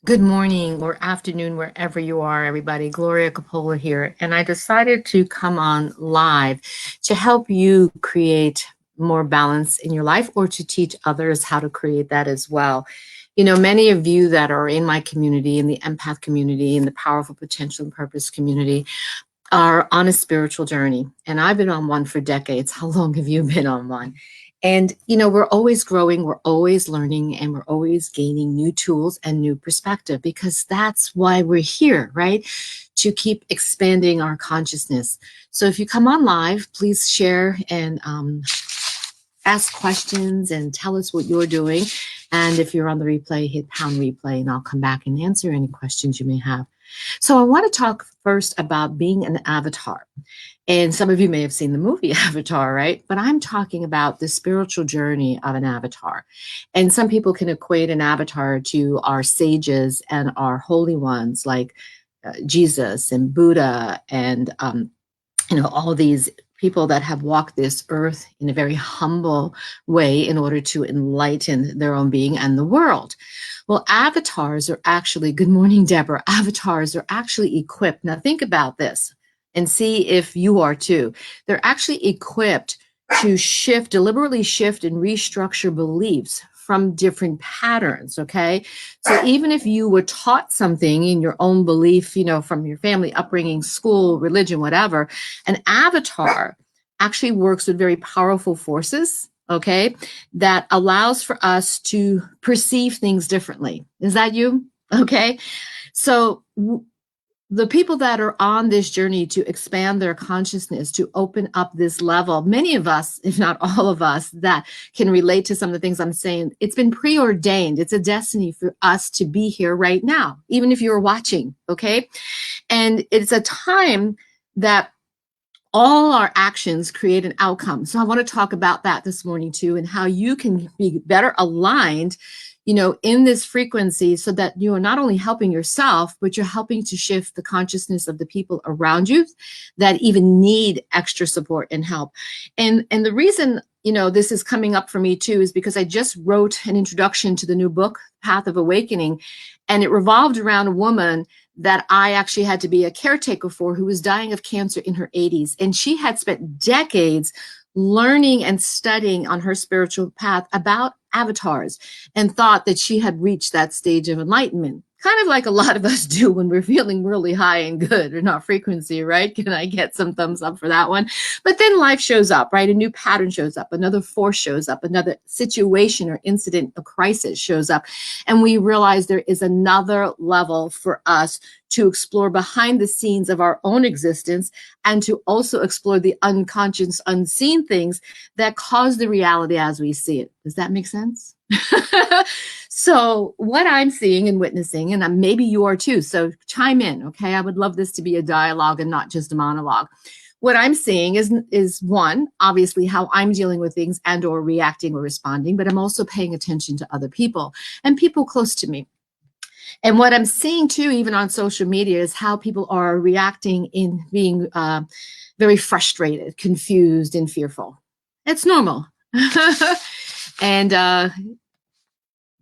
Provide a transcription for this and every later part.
Good morning or afternoon, wherever you are, everybody. Gloria Coppola here. And I decided to come on live to help you create more balance in your life or to teach others how to create that as well. You know, many of you that are in my community, in the empath community, in the powerful potential and purpose community, are on a spiritual journey. And I've been on one for decades. How long have you been on one? And, you know, we're always growing, we're always learning, and we're always gaining new tools and new perspective because that's why we're here, right? To keep expanding our consciousness. So if you come on live, please share and ask questions and tell us what you're doing. And if you're on the replay, hit pound replay, and I'll come back and answer any questions you may have. So I want to talk first about being an avatar. And some of you may have seen the movie Avatar, right? But I'm talking about the spiritual journey of an avatar. And some people can equate an avatar to our sages and our holy ones like Jesus and Buddha and all these people that have walked this earth in a very humble way in order to enlighten their own being and the world. Well, avatars are actually, good morning, Deborah. Avatars are actually equipped. Now, think about this and see if you are too. They're actually equipped to shift, deliberately shift and restructure beliefs from different patterns, okay? So even if you were taught something in your own belief, you know, from your family upbringing, school, religion, whatever, an avatar actually works with very powerful forces, okay, that allows for us to perceive things differently. Is that you? Okay. So the people that are on this journey to expand their consciousness, to open up this level, many of us, if not all of us, that can relate to some of the things I'm saying, it's been preordained. It's a destiny for us to be here right now, even if you're watching, okay? And it's a time that all our actions create an outcome. So I want to talk about that this morning too, and how you can be better aligned, you know, in this frequency so that you are not only helping yourself, but you're helping to shift the consciousness of the people around you that even need extra support and help. And the reason, you know, this is coming up for me too is because I just wrote an introduction to the new book, Path of Awakening, and it revolved around a woman that I actually had to be a caretaker for who was dying of cancer in her 80s. And she had spent decades learning and studying on her spiritual path about avatars and thought that she had reached that stage of enlightenment. Kind of like a lot of us do when we're feeling really high and good in our frequency, right? Can I get some thumbs up for that one? But then life shows up, right? A new pattern shows up, another force shows up, another situation or incident, a crisis shows up. And we realize there is another level for us to explore behind the scenes of our own existence and to also explore the unconscious, unseen things that cause the reality as we see it. Does that make sense? So what I'm seeing and witnessing, and maybe you are too, so chime in, okay? I would love this to be a dialogue and not just a monologue. What I'm seeing is one, obviously how I'm dealing with things and or reacting or responding, but I'm also paying attention to other people and people close to me. And what I'm seeing too, even on social media, is how people are reacting in being very frustrated, confused, and fearful. It's normal. And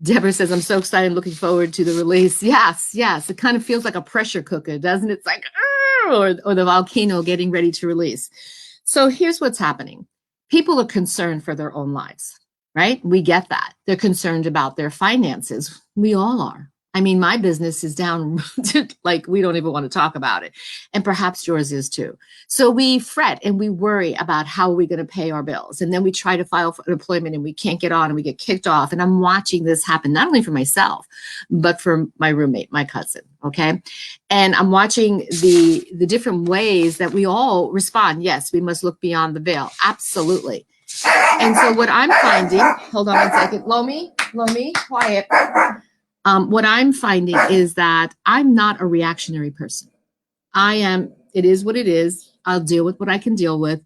Deborah says, I'm so excited, looking forward to the release. Yes, yes. It kind of feels like a pressure cooker, doesn't it? It's like, or the volcano getting ready to release. So here's what's happening. People are concerned for their own lives, right? We get that. They're concerned about their finances. We all are. I mean, my business is down to like, we don't even want to talk about it. And perhaps yours is too. So we fret and we worry about how are we going to pay our bills. And then we try to file for unemployment and we can't get on and we get kicked off. And I'm watching this happen, not only for myself, but for my roommate, my cousin. Okay. And I'm watching the different ways that we all respond. Yes, we must look beyond the veil. Absolutely. And so what I'm finding, hold on one second. Lomi, quiet. What I'm finding is that I'm not a reactionary person. It is what it is. I'll deal with what I can deal with,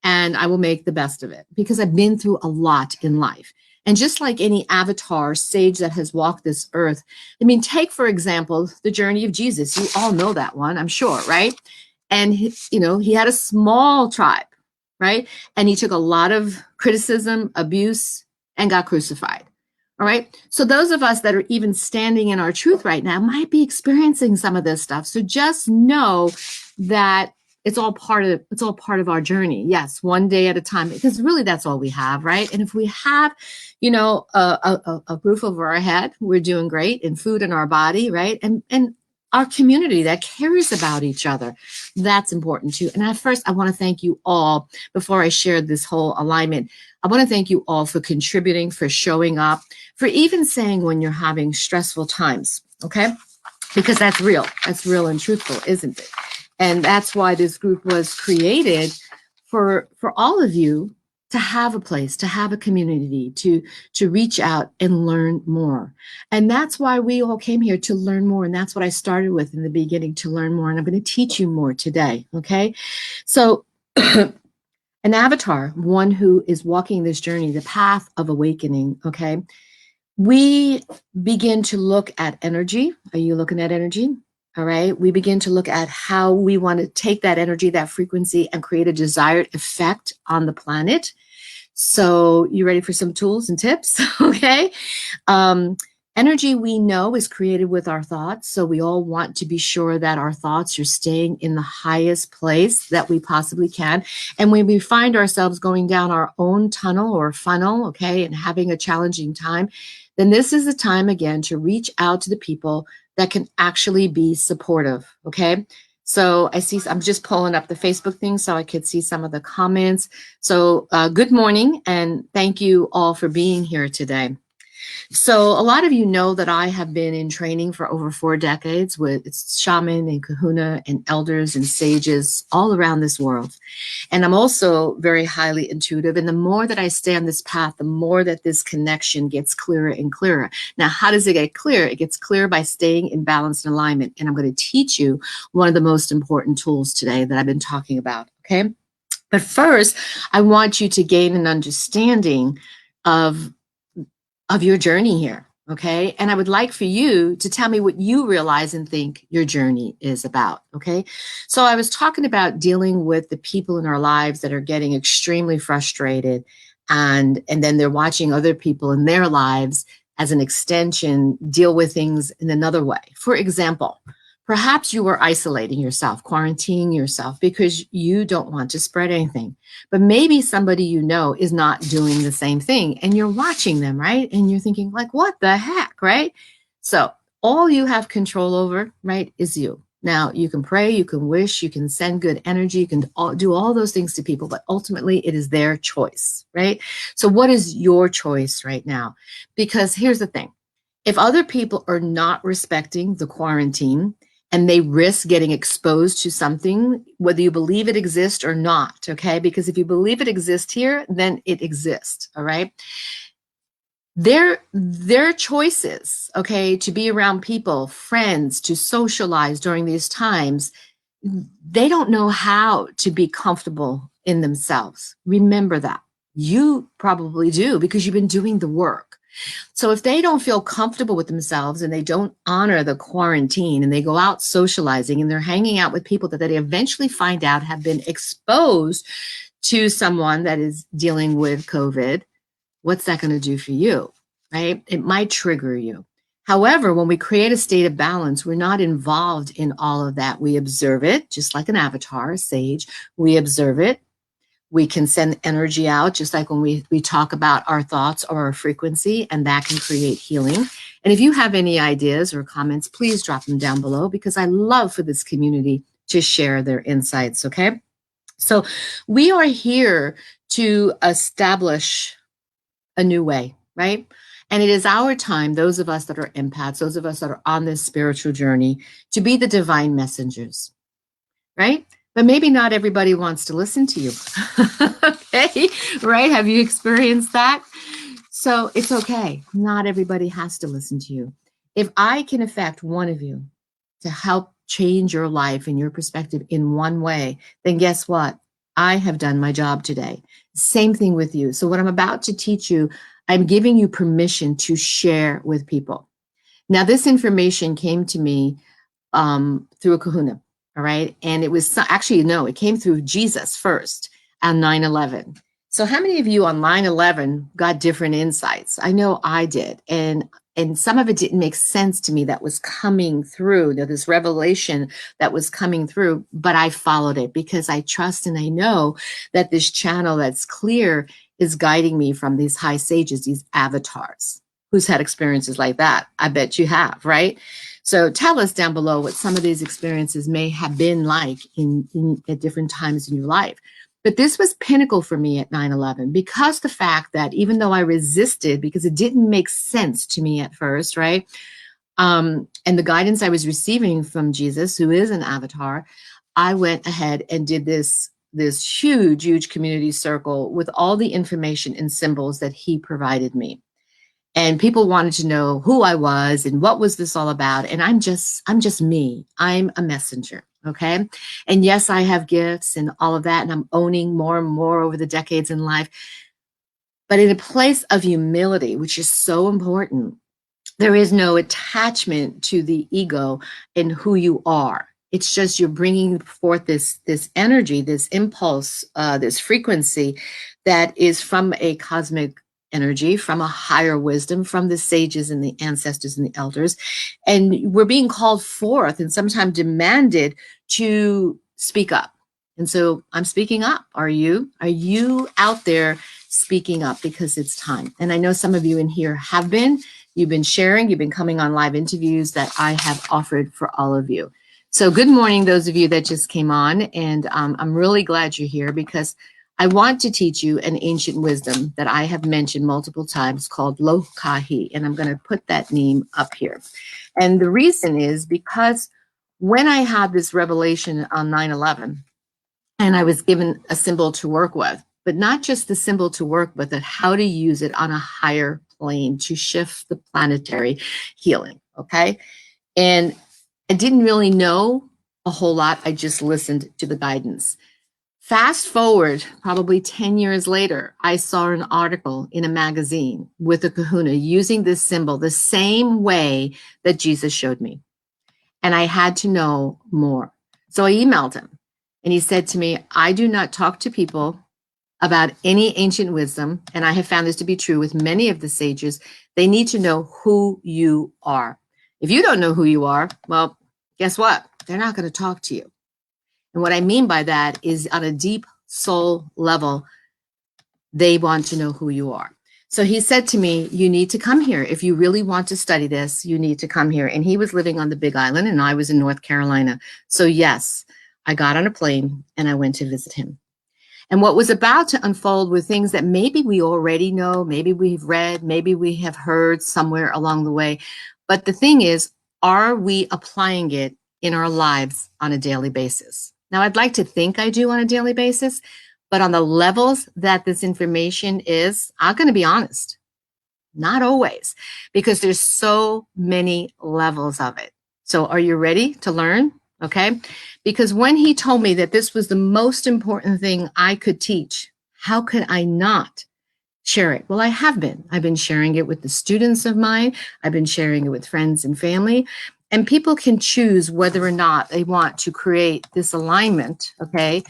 and I will make the best of it because I've been through a lot in life. And just like any avatar sage that has walked this earth, I mean, take, for example, the journey of Jesus. You all know that one, I'm sure, right? And, he had a small tribe, right? And he took a lot of criticism, abuse, and got crucified. All right. So those of us that are even standing in our truth right now might be experiencing some of this stuff. So just know that it's all part of our journey. Yes, one day at a time, because really that's all we have, right? And if we have, a roof over our head, we're doing great, and food in our body, right? And our community that cares about each other, that's important too. And at first, I want to thank you all before I share this whole alignment. I want to thank you all for contributing, for showing up, for even saying when you're having stressful times, okay? Because that's real. That's real and truthful, isn't it? And that's why this group was created for all of you to have a place, to have a community, to reach out and learn more. And that's why we all came here, to learn more. And that's what I started with in the beginning, to learn more. And I'm going to teach you more today, okay? So an avatar, one who is walking this journey, the path of awakening, okay? We begin to look at energy. Are you looking at energy? All right. We begin to look at how we want to take that energy, that frequency, and create a desired effect on the planet. So, you ready for some tools and tips? Okay. Um, Energy, we know, is created with our thoughts. So we all want to be sure that our thoughts are staying in the highest place that we possibly can. And when we find ourselves going down our own tunnel or funnel, okay, and having a challenging time, then this is the time again to reach out to the people that can actually be supportive, okay? So I'm just pulling up the Facebook thing so I could see some of the comments. So good morning, and thank you all for being here today. So a lot of you know that I have been in training for over 4 decades with shaman and kahuna and elders and sages all around this world. And I'm also very highly intuitive. And the more that I stay on this path, the more that this connection gets clearer and clearer. Now, how does it get clear? It gets clear by staying in balance and alignment. And I'm going to teach you one of the most important tools today that I've been talking about. Okay. But first, I want you to gain an understanding of your journey here, okay? And I would like for you to tell me what you realize and think your journey is about, okay? So I was talking about dealing with the people in our lives that are getting extremely frustrated, and then they're watching other people in their lives as an extension deal with things in another way. For example, perhaps you are isolating yourself, quarantining yourself because you don't want to spread anything. But maybe somebody you know is not doing the same thing, and you're watching them, right? And you're thinking, like, what the heck, right? So all you have control over, right, is you. Now, you can pray, you can wish, you can send good energy, you can do all those things to people, but ultimately it is their choice, right? So what is your choice right now? Because here's the thing. If other people are not respecting the quarantine, and they risk getting exposed to something, whether you believe it exists or not, okay? Because if you believe it exists here, then it exists, all right? Their choices, okay, to be around people, friends, to socialize during these times, they don't know how to be comfortable in themselves. Remember that. You probably do because you've been doing the work. So if they don't feel comfortable with themselves and they don't honor the quarantine and they go out socializing and they're hanging out with people that they eventually find out have been exposed to someone that is dealing with COVID, what's that going to do for you, right? It might trigger you. However, when we create a state of balance, we're not involved in all of that. We observe it, just like an avatar, a sage. We observe it. We can send energy out, just like when we talk about our thoughts or our frequency, and that can create healing. And if you have any ideas or comments, please drop them down below because I love for this community to share their insights, okay? So we are here to establish a new way, right? And it is our time, those of us that are empaths, those of us that are on this spiritual journey, to be the divine messengers, right? But maybe not everybody wants to listen to you. Okay, right? Have you experienced that? So it's okay. Not everybody has to listen to you. If I can affect one of you to help change your life and your perspective in one way, then guess what? I have done my job today. Same thing with you. So what I'm about to teach you, I'm giving you permission to share with people. Now, this information came to me through a kahuna. All right. And it was actually, no, it came through Jesus first on 9/11. So how many of you on 9/11 got different insights? I know I did. And some of it didn't make sense to me that was coming through, this revelation that was coming through, but I followed it because I trust and I know that this channel that's clear is guiding me from these high sages, these avatars. Who's had experiences like that? I bet you have, right? So tell us down below what some of these experiences may have been like at different times in your life. But this was pinnacle for me at 9/11 because the fact that even though I resisted because it didn't make sense to me at first, right? And the guidance I was receiving from Jesus, who is an avatar, I went ahead and did this huge community circle with all the information and symbols that he provided me. And people wanted to know who I was and what was this all about. And I'm just me. I'm a messenger. Okay. And yes, I have gifts and all of that. And I'm owning more and more over the decades in life. But in a place of humility, which is so important, there is no attachment to the ego and who you are. It's just you're bringing forth this energy, this impulse, this frequency that is from a cosmic energy, from a higher wisdom, from the sages and the ancestors and the elders. And we're being called forth and sometimes demanded to speak up. And so I'm speaking up. Are you? Are you out there speaking up? Because it's time. And I know some of you in here have been. You've been sharing, you've been coming on live interviews that I have offered for all of you. So good morning, those of you that just came on. And I'm really glad you're here because I want to teach you an ancient wisdom that I have mentioned multiple times called Lokahi. And I'm going to put that name up here. And the reason is because when I had this revelation on 9/11, and I was given a symbol to work with, but not just the symbol to work with, but how to use it on a higher plane to shift the planetary healing. Okay. And I didn't really know a whole lot. I just listened to the guidance. Fast forward probably 10 years later, I saw an article in a magazine with a kahuna using this symbol the same way that Jesus showed me. And I had to know more. So I emailed him and he said to me, I do not talk to people about any ancient wisdom, and I have found this to be true with many of the sages. They need to know who you are. If you don't know who you are, well, guess what? They're not going to talk to you. And what I mean by that is on a deep soul level, they want to know who you are. So he said to me, you need to come here. If you really want to study this, you need to come here. And he was living on the Big Island and I was in North Carolina. So yes, I got on a plane and I went to visit him. And what was about to unfold were things that maybe we already know, maybe we've read, maybe we have heard somewhere along the way. But the thing is, are we applying it in our lives on a daily basis? Now, I'd like to think I do on a daily basis, but on the levels that this information is, I'm going to be honest, not always, because there's so many levels of it. So are you ready to learn? Okay. Because when he told me that this was the most important thing I could teach, how could I not share it? Well, I have been. I've been sharing it with the students of mine. I've been sharing it with friends and family. And people can choose whether or not they want to create this alignment, okay,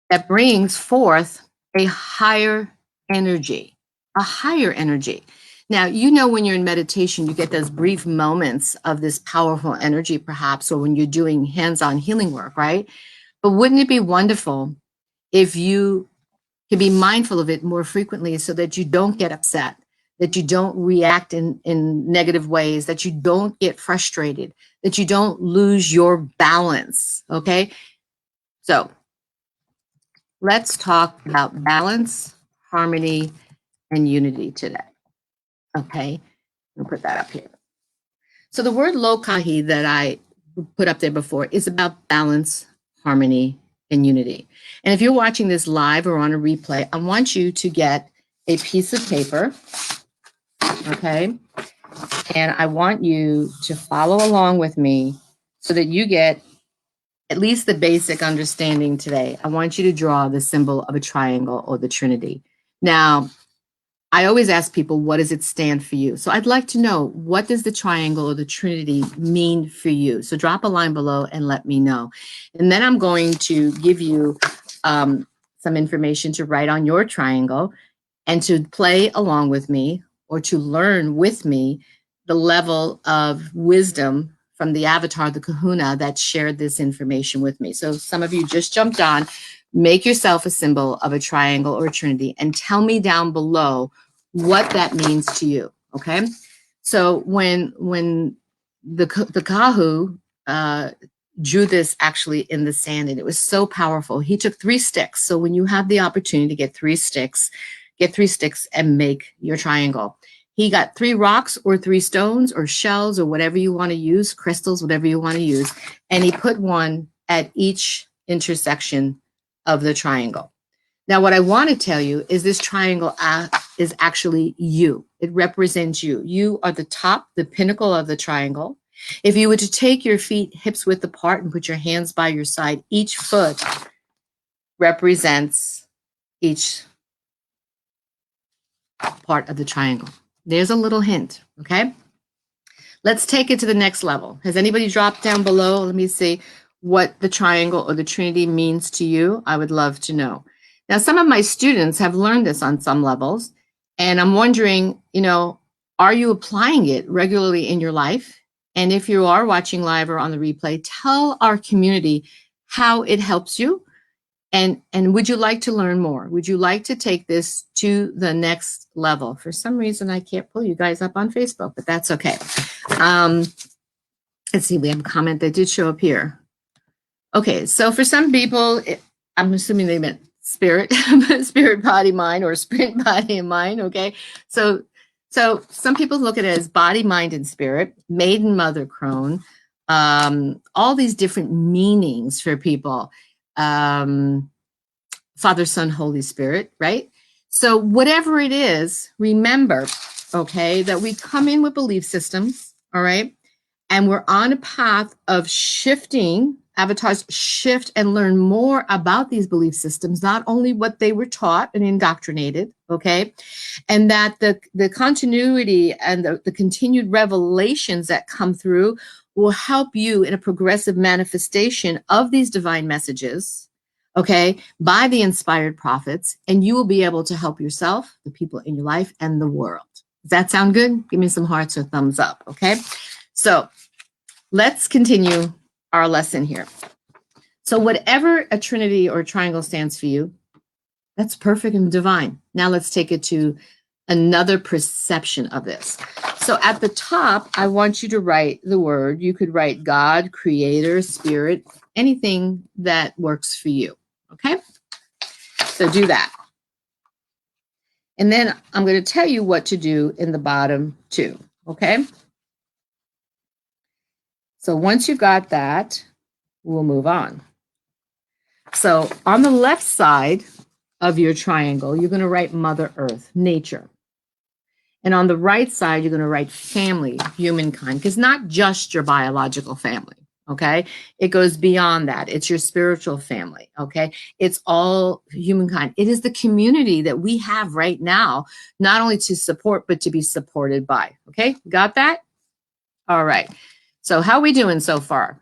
that brings forth a higher energy, a higher energy. Now, you know, when you're in meditation, you get those brief moments of this powerful energy, perhaps, or when you're doing hands-on healing work, right? But wouldn't it be wonderful if you could be mindful of it more frequently so that you don't get upset, that you don't react in negative ways, that you don't get frustrated, that you don't lose your balance, okay? So let's talk about balance, harmony, and unity today, okay? I'll put that up here. So the word Lokahi that I put up there before is about balance, harmony, and unity. And if you're watching this live or on a replay, I want you to get a piece of paper, okay? And I want you to follow along with me so that you get at least the basic understanding today. I want you to draw the symbol of a triangle or the Trinity. Now, I always ask people, what does it stand for you? So I'd like to know, what does the triangle or the Trinity mean for you? So drop a line below and let me know. And then I'm going to give you some information to write on your triangle and to play along with me or to learn with me the level of wisdom from the avatar, the kahuna, that shared this information with me. So some of you just jumped on. Make yourself a symbol of a triangle or a trinity and tell me down below what that means to you, okay? So when the kahu drew this actually in the sand, and it was so powerful. He took 3 sticks. So when you have the opportunity to get 3 sticks, get 3 sticks and make your triangle. He got 3 rocks or 3 stones or shells or whatever you want to use, crystals, whatever you want to use, and he put one at each intersection of the triangle. Now, what I want to tell you is this triangle is actually you. It represents you. You are the top, the pinnacle of the triangle. If you were to take your feet hips width apart and put your hands by your side, each foot represents each part of the triangle. There's a little hint, okay? Let's take it to the next level. Has anybody dropped down below? Let me see what the triangle or the trinity means to you. I would love to know. Now, some of my students have learned this on some levels, and I'm wondering, are you applying it regularly in your life? And if you are watching live or on the replay, tell our community how it helps you. And would you like to learn more? Would you like to take this to the next level? For some reason, I can't pull you guys up on Facebook, but that's okay. Let's see, we have a comment that did show up here. Okay, so for some people, I'm assuming they meant spirit, spirit, body, mind, or spirit, body, and mind, okay? So some people look at it as body, mind, and spirit, maiden, mother, crone, all these different meanings for people. Father, Son, Holy Spirit, right? So whatever it is, remember, okay, that we come in with belief systems, all right? And we're on a path of shifting, avatars shift and learn more about these belief systems, not only what they were taught and indoctrinated, okay? And that the continuity and the continued revelations that come through will help you in a progressive manifestation of these divine messages, okay, by the inspired prophets, and you will be able to help yourself, the people in your life, and the world. Does that sound good? Give me some hearts or thumbs up, okay? So let's continue our lesson here. So whatever a trinity or a triangle stands for you, that's perfect and divine. Now let's take it to another perception of this. So at the top, I want you to write the word. You could write God, creator, spirit, anything that works for you, okay? So do that. And then I'm going to tell you what to do in the bottom too, okay? So once you've got that, we'll move on. So on the left side of your triangle, you're going to write Mother Earth, nature. And on the right side, you're going to write family, humankind, because not just your biological family, okay? It goes beyond that. It's your spiritual family, okay? It's all humankind. It is the community that we have right now, not only to support, but to be supported by, okay? Got that? All right. So how are we doing so far?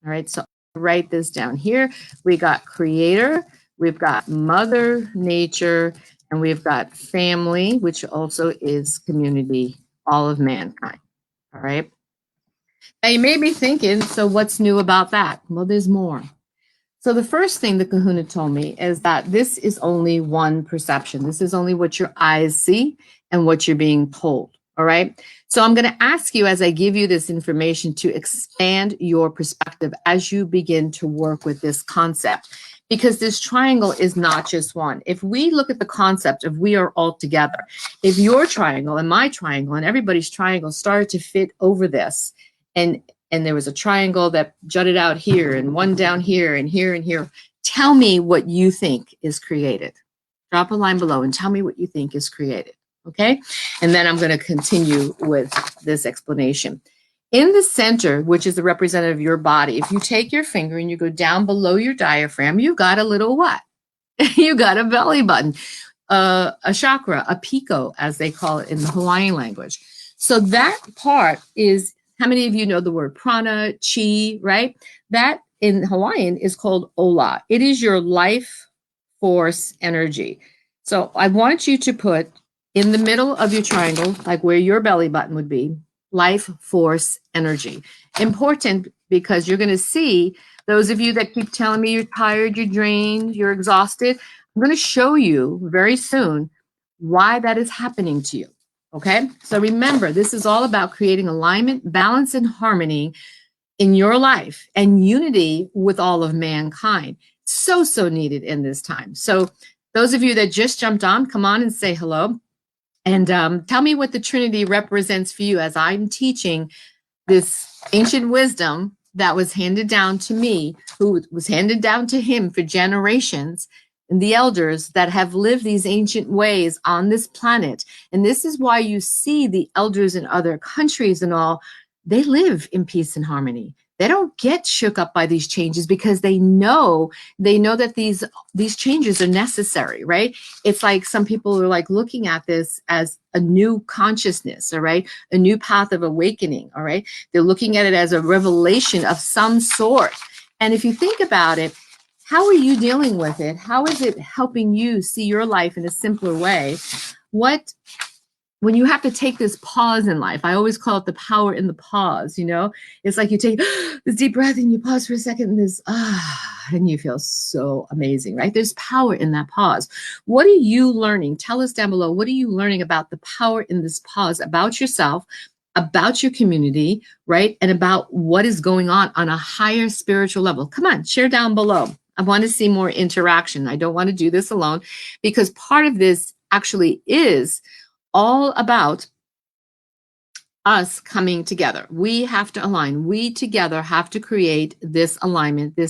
All right, so write this down here. We got creator, we've got mother nature, and we've got family, which also is community, all of mankind. All right. Now you may be thinking, so what's new about that? Well, there's more. So the first thing the kahuna told me is that this is only one perception. This is only what your eyes see and what you're being told. All right. So I'm going to ask you as I give you this information to expand your perspective as you begin to work with this concept, because this triangle is not just one. If we look at the concept of we are all together, if your triangle and my triangle and everybody's triangle started to fit over this, and there was a triangle that jutted out here and one down here and here and here, tell me what you think is created. Drop a line below and tell me what you think is created. Okay, and then I'm going to continue with this explanation. In the center, which is the representative of your body, if you take your finger and you go down below your diaphragm, you got a little what? You got a belly button, a chakra, a pico, as they call it in the Hawaiian language. So that part is, how many of you know the word prana, chi, right? That in Hawaiian is called ola. It is your life force energy. So I want you to put in the middle of your triangle, like where your belly button would be, life force energy. Important because you're going to see those of you that keep telling me you're tired, you're drained, you're exhausted. I'm going to show you very soon why that is happening to you. Okay. So remember, this is all about creating alignment, balance, and harmony in your life and unity with all of mankind. So, so needed in this time. So, those of you that just jumped on, come on and say hello. And tell me what the Trinity represents for you as I'm teaching this ancient wisdom that was handed down to me, who was handed down to him for generations, and the elders that have lived these ancient ways on this planet. And this is why you see the elders in other countries and all, they live in peace and harmony. They don't get shook up by these changes because they know that these changes are necessary, right? It's like some people are like looking at this as a new consciousness, all right? A new path of awakening, all right? They're looking at it as a revelation of some sort. And if you think about it, how are you dealing with it? How is it helping you see your life in a simpler way? When you have to take this pause in life, I always call it the power in the pause, you know? It's like you take this deep breath and you pause for a second and and you feel so amazing, right? There's power in that pause. What are you learning? Tell us down below. What are you learning about the power in this pause, about yourself, about your community, right? And about what is going on a higher spiritual level? Come on, share down below. I want to see more interaction. I don't want to do this alone because part of this actually is all about us coming together. We have to align. We together have to create this alignment, here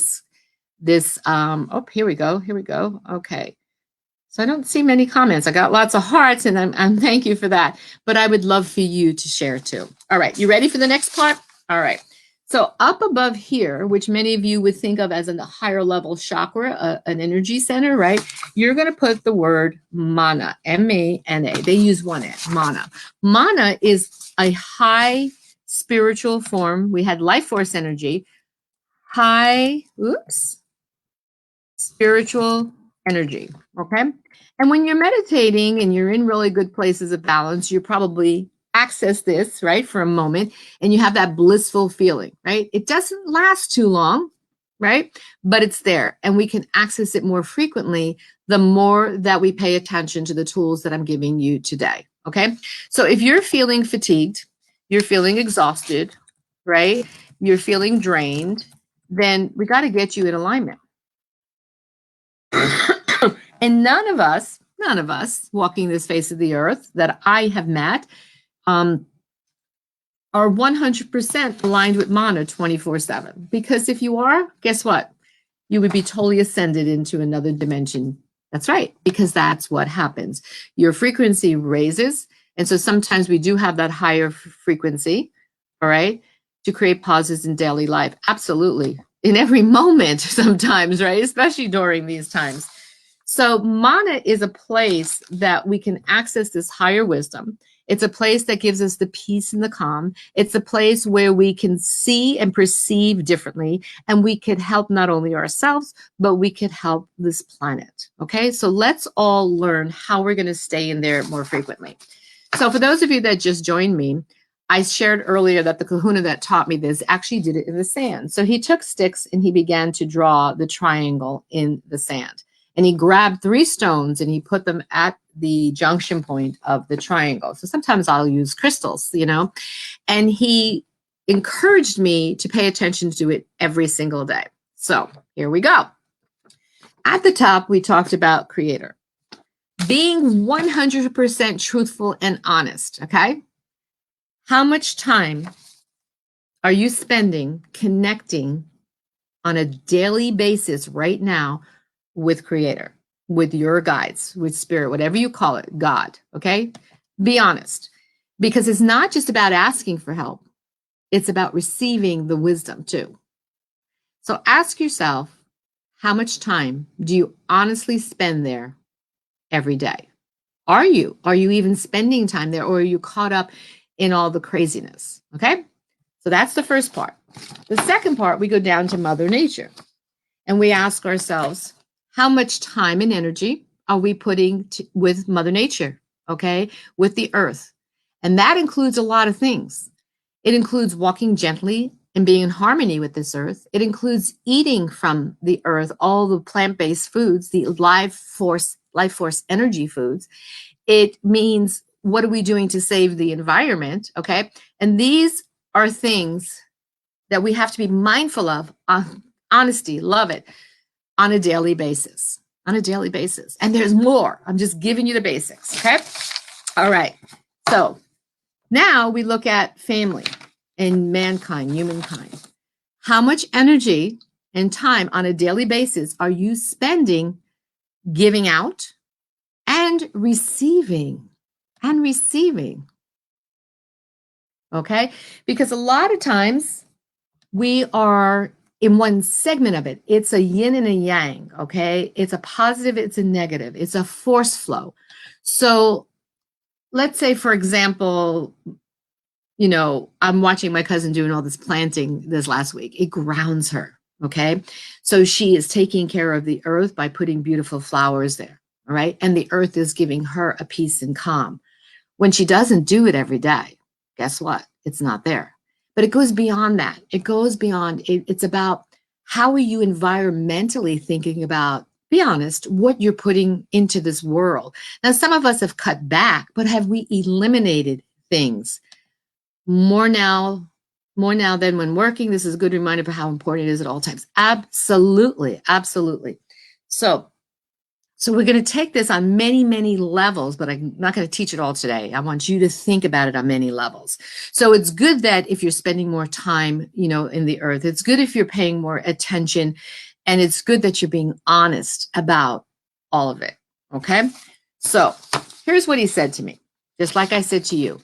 we go. Okay. So I don't see many comments. I got lots of hearts and I'm thank you for that. But I would love for you to share too. All right. You ready for the next part? All right. So up above here, which many of you would think of as a higher level chakra, an energy center, right? You're going to put the word mana, M-A-N-A. They use one N, mana. Mana is a high spiritual form. We had life force energy, spiritual energy, okay? And when you're meditating and you're in really good places of balance, you probably access this, right, for a moment, and you have that blissful feeling, right? It doesn't last too long, right? But it's there, and we can access it more frequently the more that we pay attention to the tools that I'm giving you today, okay? So if you're feeling fatigued, you're feeling exhausted, right? You're feeling drained, then we got to get you in alignment. And none of us walking this face of the earth that I have met are 100% aligned with mana 24/7. Because if you are, guess what? You would be totally ascended into another dimension. That's right, because that's what happens. Your frequency raises. And so sometimes we do have that higher frequency, all right, to create pauses in daily life. Absolutely. In every moment sometimes, right? Especially during these times. So mana is a place that we can access this higher wisdom. It's a place that gives us the peace and the calm. It's a place where we can see and perceive differently, and we could help not only ourselves, but we could help this planet. Okay, so let's all learn how we're going to stay in there more frequently. So for those of you that just joined me, I shared earlier that the kahuna that taught me this actually did it in the sand. So he took sticks and he began to draw the triangle in the sand. And he grabbed 3 stones and he put them at the junction point of the triangle. So sometimes I'll use crystals, you know, and he encouraged me to pay attention to it every single day. So here we go. At the top, we talked about creator. Being 100% truthful and honest, okay? How much time are you spending connecting on a daily basis right now with creator, with your guides, with spirit, whatever you call it, God, okay? Be honest, because it's not just about asking for help. It's about receiving the wisdom too. So ask yourself, how much time do you honestly spend there every day? Are you even spending time there, or are you caught up in all the craziness? Okay. So that's the first part. The second part, we go down to Mother Nature and we ask ourselves, how much time and energy are we putting with Mother Nature, okay, with the earth? And that includes a lot of things. It includes walking gently and being in harmony with this earth. It includes eating from the earth, all the plant-based foods, the life force energy foods. It means what are we doing to save the environment, okay? And these are things that we have to be mindful of. Honesty, love it, on a daily basis. On a daily basis. And there's more. I'm just giving you the basics, okay? All right. So now we look at family and mankind, humankind. How much energy and time on a daily basis are you spending giving out and receiving? And receiving. Okay? Because a lot of times we are in one segment of it. It's a yin and a yang, okay? It's a positive, it's a negative, it's a force flow. So let's say, for example, you know, I'm watching my cousin doing all this planting this last week. It grounds her, okay? So she is taking care of the earth by putting beautiful flowers there, all right? And the earth is giving her a peace and calm. When she doesn't do it every day, guess what? It's not there. But it goes beyond that. It goes beyond, it's about how are you environmentally thinking about, be honest, what you're putting into this world. Now, some of us have cut back, but have we eliminated things? More now than when working. This is a good reminder of how important it is at all times. Absolutely, absolutely. So we're going to take this on many, many levels, but I'm not going to teach it all today. I want you to think about it on many levels. So it's good that if you're spending more time, you know, in the earth, it's good if you're paying more attention, and it's good that you're being honest about all of it. Okay. So here's what he said to me. Just like I said to you,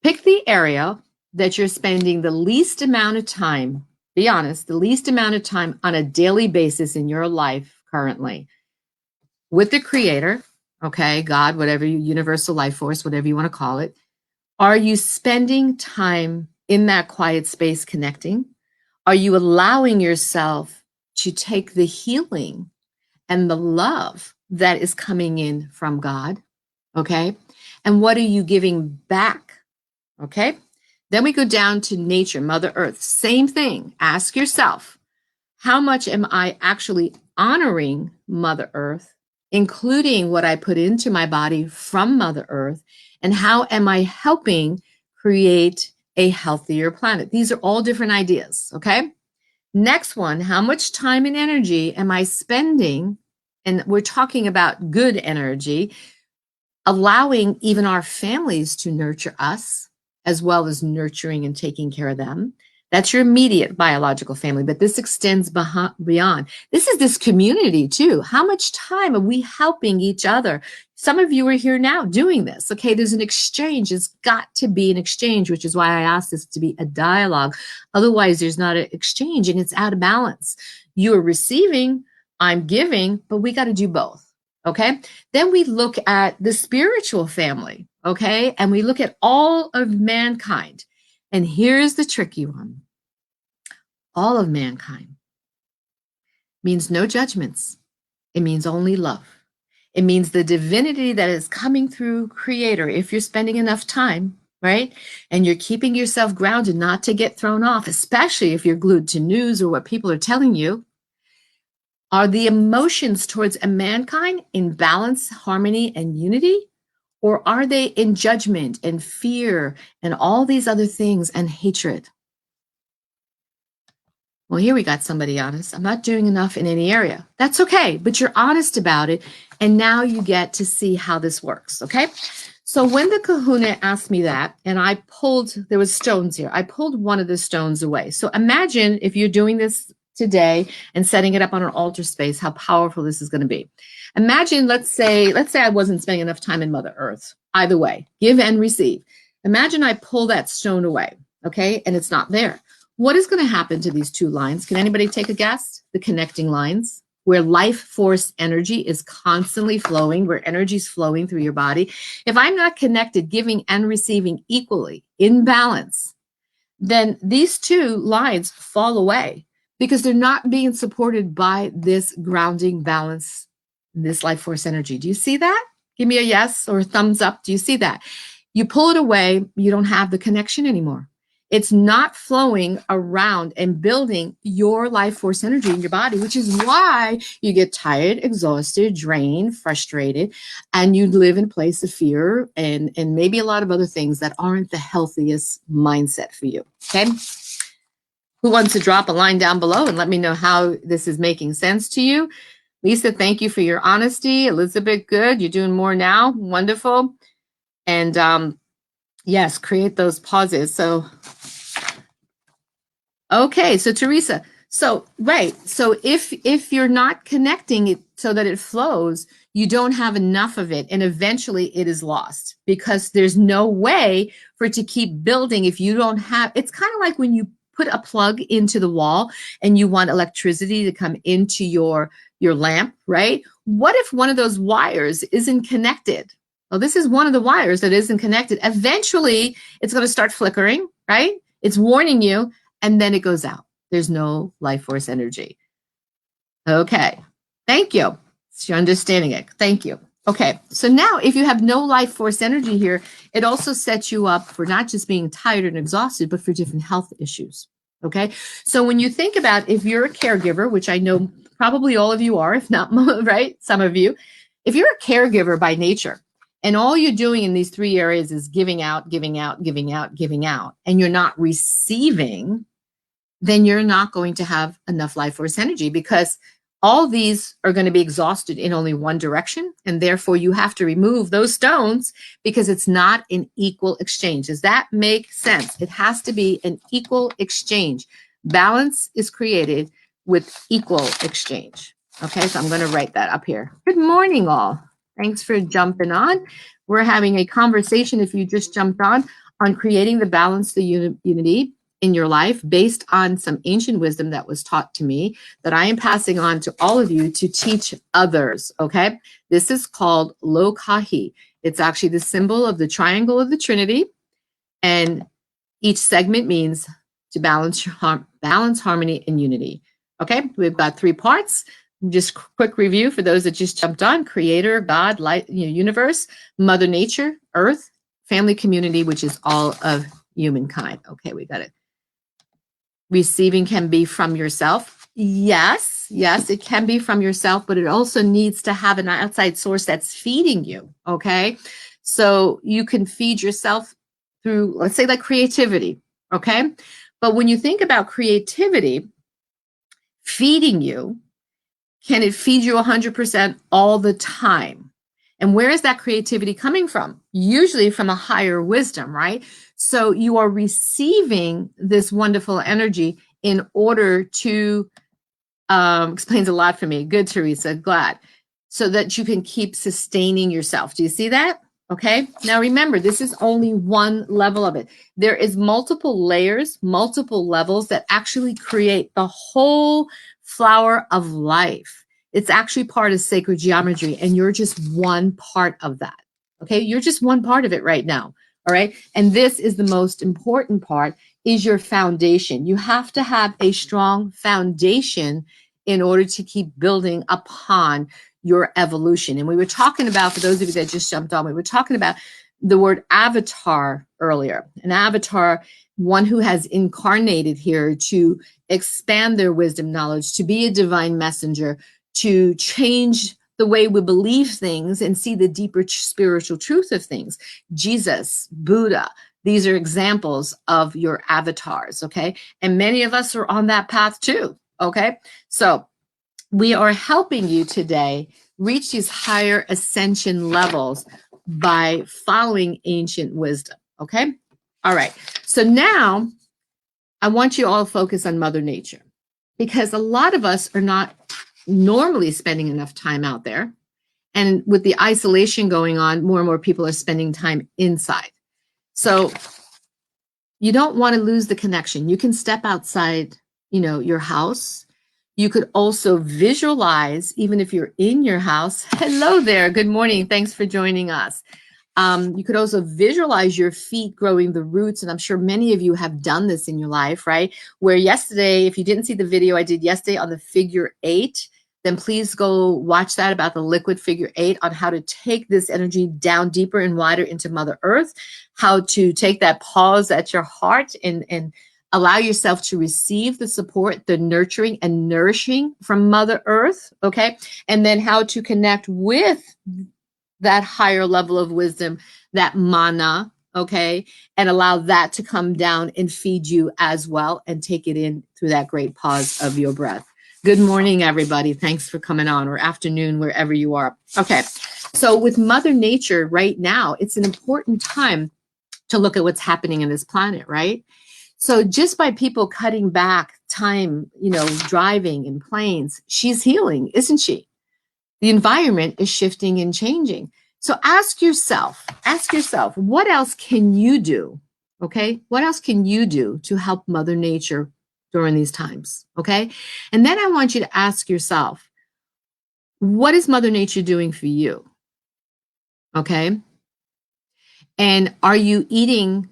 pick the area that you're spending the least amount of time, be honest, the least amount of time on a daily basis in your life currently with the creator, okay, God, whatever you, universal life force, whatever you want to call it. Are you spending time in that quiet space connecting? Are you allowing yourself to take the healing and the love that is coming in from God? Okay. And what are you giving back? Okay. Then we go down to nature, Mother Earth. Same thing. Ask yourself, how much am I actually honoring Mother Earth, including what I put into my body from Mother Earth? And how am I helping create a healthier planet? These are all different ideas, okay? Next one, how much time and energy am I spending? And we're talking about good energy, allowing even our families to nurture us, as well as nurturing and taking care of them. That's your immediate biological family, but this extends beyond. This is this community too. How much time are we helping each other? Some of you are here now doing this. Okay, there's an exchange. It's got to be an exchange, which is why I asked this to be a dialogue. Otherwise, there's not an exchange and it's out of balance. You're receiving, I'm giving, but we got to do both. Okay. Then we look at the spiritual family. Okay. And we look at all of mankind. And here's the tricky one. All of mankind means no judgments. It means only love. It means the divinity that is coming through Creator. If you're spending enough time, right? And you're keeping yourself grounded not to get thrown off, especially if you're glued to news or what people are telling you. Are the emotions towards a mankind in balance, harmony, and unity? Or are they in judgment and fear and all these other things and hatred? Well, here we got somebody honest. I'm not doing enough in any area. That's okay, but you're honest about it. And now you get to see how this works, okay? So when the kahuna asked me that, and I pulled, there was stones here. I pulled one of the stones away. So imagine if you're doing this today and setting it up on an altar space, how powerful this is going to be. Imagine, let's say I wasn't spending enough time in Mother Earth. Either way, give and receive. Imagine I pull that stone away, okay? And it's not there. What is going to happen to these two lines? Can anybody take a guess? The connecting lines, where life force energy is constantly flowing, where energy is flowing through your body. If I'm not connected, giving and receiving equally in balance, then these two lines fall away because they're not being supported by this grounding balance this life force energy. Do you see that? Give me a yes or a thumbs up. Do you see that? You pull it away, you don't have the connection anymore. It's not flowing around and building your life force energy in your body, which is why you get tired, exhausted, drained, frustrated, and you live in a place of fear and maybe a lot of other things that aren't the healthiest mindset for you. Okay. Who wants to drop a line down below and let me know how this is making sense to you? Lisa, thank you for your honesty. Elizabeth, good. You're doing more now. Wonderful. And yes, create those pauses. So, okay. So Teresa, so right. So if you're not connecting it so that it flows, you don't have enough of it. And eventually it is lost because there's no way for it to keep building if you don't have, it's kind of like when you put a plug into the wall and you want electricity to come into your lamp, right? What if one of those wires isn't connected? Well, this is one of the wires that isn't connected. Eventually, it's going to start flickering, right? It's warning you, and then it goes out. There's no life force energy. Okay, thank you. So you're understanding it. Thank you. Okay, so now if you have no life force energy here, it also sets you up for not just being tired and exhausted, but for different health issues. Okay, so when you think about if you're a caregiver, which I know probably all of you are, if not, right, some of you, if you're a caregiver by nature, and all you're doing in these three areas is giving out, giving out, giving out, giving out, and you're not receiving, then you're not going to have enough life force energy because all these are going to be exhausted in only one direction. And therefore you have to remove those stones because it's not an equal exchange. Does that make sense? It has to be an equal exchange. Balance is created with equal exchange. Okay, so I'm going to write that up here. Good morning, all. Thanks for jumping on. We're having a conversation, if you just jumped on creating the balance, the unity in your life based on some ancient wisdom that was taught to me that I am passing on to all of you to teach others, okay? This is called Lokahi. It's actually the symbol of the triangle of the Trinity, and each segment means to balance, harmony, and unity. Okay, we've got three parts. Just quick review for those that just jumped on: Creator, God, light, universe, Mother Nature, Earth, family, community, which is all of humankind. Okay, we got it. Receiving can be from yourself. Yes, it can be from yourself, but it also needs to have an outside source that's feeding you, okay? So you can feed yourself through, let's say, like creativity, okay? But when you think about creativity feeding you, can it feed you 100% all the time? And where is that creativity coming from? Usually from a higher wisdom, right? So you are receiving this wonderful energy in order to, explains a lot for me. Good, Teresa, glad. So that you can keep sustaining yourself. Do you see that? Okay. Now remember, this is only one level of it. There is multiple layers, multiple levels that actually create the whole flower of life. It's actually part of sacred geometry, and you're just one part of that. Okay, you're just one part of it right now. All right, and this is the most important part, is your foundation. You have to have a strong foundation in order to keep building upon your evolution. And we were talking about, for those of you that just jumped on, we were talking about the word avatar earlier. An avatar, one who has incarnated here to expand their wisdom knowledge, to be a divine messenger, to change the way we believe things and see the deeper spiritual truth of things. Jesus, Buddha, these are examples of your avatars, okay? And many of us are on that path too, okay? So we are helping you today reach these higher ascension levels by following ancient wisdom, okay? All right, so now I want you all to focus on Mother Nature, because a lot of us are not normally spending enough time out there. And with the isolation going on, more and more people are spending time inside. So you don't want to lose the connection. You can step outside, your house. You could also visualize, even if you're in your house. Hello there. Good morning. Thanks for joining us. You could also visualize your feet growing the roots. And I'm sure many of you have done this in your life, right? Where yesterday, if you didn't see the video I did yesterday on the figure 8, then please go watch that about the liquid figure 8 on how to take this energy down deeper and wider into Mother Earth, how to take that pause at your heart and allow yourself to receive the support, the nurturing and nourishing from Mother Earth, okay? And then how to connect with that higher level of wisdom, that mana, okay? And allow that to come down and feed you as well and take it in through that great pause of your breath. Good morning, everybody. Thanks for coming on, or afternoon, wherever you are. Okay, so with Mother Nature right now, it's an important time to look at what's happening in this planet, right? So just by people cutting back time, driving in planes, she's healing, isn't she? The environment is shifting and changing. So ask yourself, what else can you do? Okay. What else can you do to help Mother Nature during these times? Okay. And then I want you to ask yourself, what is Mother Nature doing for you? Okay. And are you eating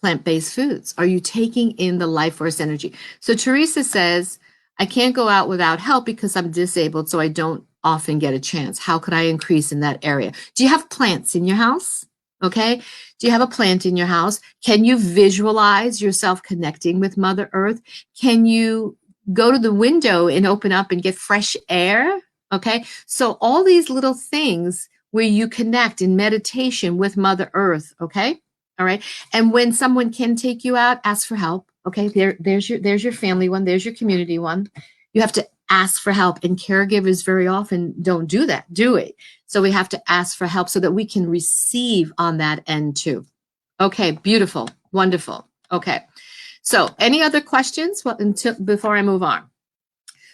plant-based foods? Are you taking in the life force energy? So Teresa says, I can't go out without help because I'm disabled, so I don't often get a chance. How could I increase in that area? Do you have plants in your house? Okay. Do you have a plant in your house? Can you visualize yourself connecting with Mother Earth? Can you go to the window and open up and get fresh air? Okay. So all these little things where you connect in meditation with Mother Earth. Okay. All right. And when someone can take you out, ask for help. Okay. There's your family one. There's your community one. You have to ask for help, and caregivers very often don't do that. Do it. So we have to ask for help so that we can receive on that end too. Okay. Beautiful. Wonderful. Okay. So any other questions? Well, before I move on.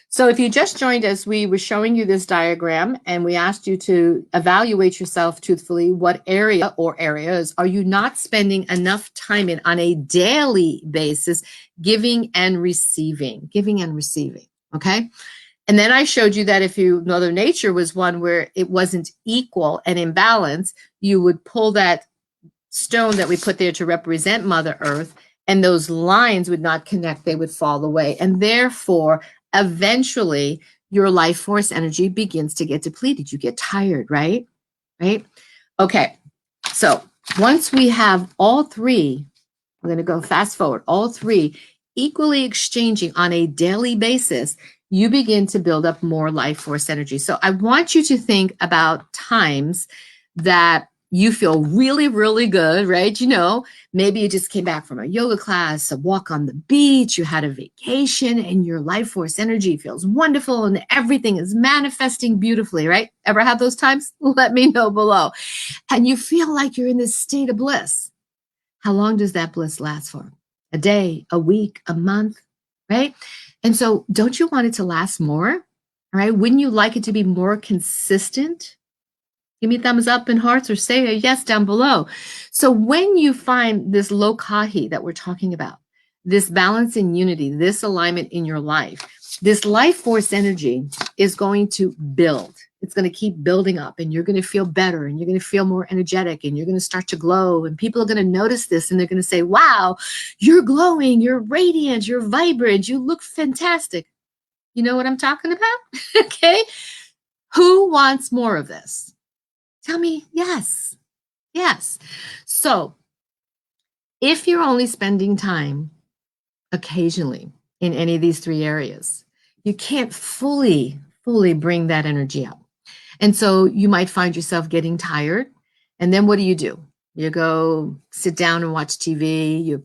So if you just joined us, we were showing you this diagram and we asked you to evaluate yourself truthfully. What area or areas are you not spending enough time in on a daily basis, giving and receiving, okay? And then I showed you that if Mother Nature was one where it wasn't equal and in balance, you would pull that stone that we put there to represent Mother Earth, and those lines would not connect, they would fall away. And therefore, eventually, your life force energy begins to get depleted. You get tired, right? Right? Okay. So once we have all three, we're going to go fast forward, all three equally exchanging on a daily basis, you begin to build up more life force energy. So I want you to think about times that you feel really, really good, right? Maybe you just came back from a yoga class, a walk on the beach, you had a vacation, and your life force energy feels wonderful and everything is manifesting beautifully, right? Ever have those times? Let me know below. And you feel like you're in this state of bliss. How long does that bliss last for? A day, a week, a month, right? And so don't you want it to last more? All right. Wouldn't you like it to be more consistent? Give me thumbs up and hearts or say a yes down below. So when you find this Lokahi that we're talking about, this balance and unity, this alignment in your life, this life force energy is going to build. It's going to keep building up, and you're going to feel better, and you're going to feel more energetic, and you're going to start to glow, and people are going to notice this, and they're going to say, wow, you're glowing, you're radiant, you're vibrant, you look fantastic. You know what I'm talking about? Okay. Who wants more of this? Tell me yes. Yes. So if you're only spending time occasionally in any of these three areas, you can't fully bring that energy up. And so you might find yourself getting tired. And then what do? You go sit down and watch TV. You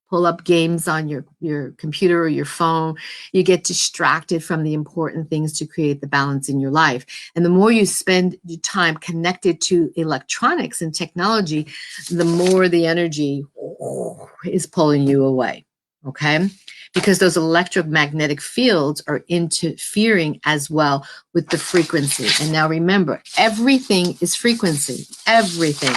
pull up games on your computer or your phone. You get distracted from the important things to create the balance in your life. And the more you spend your time connected to electronics and technology, the more the energy is pulling you away. Okay? Because those electromagnetic fields are interfering as well with the frequency. And now remember, everything is frequency. Everything.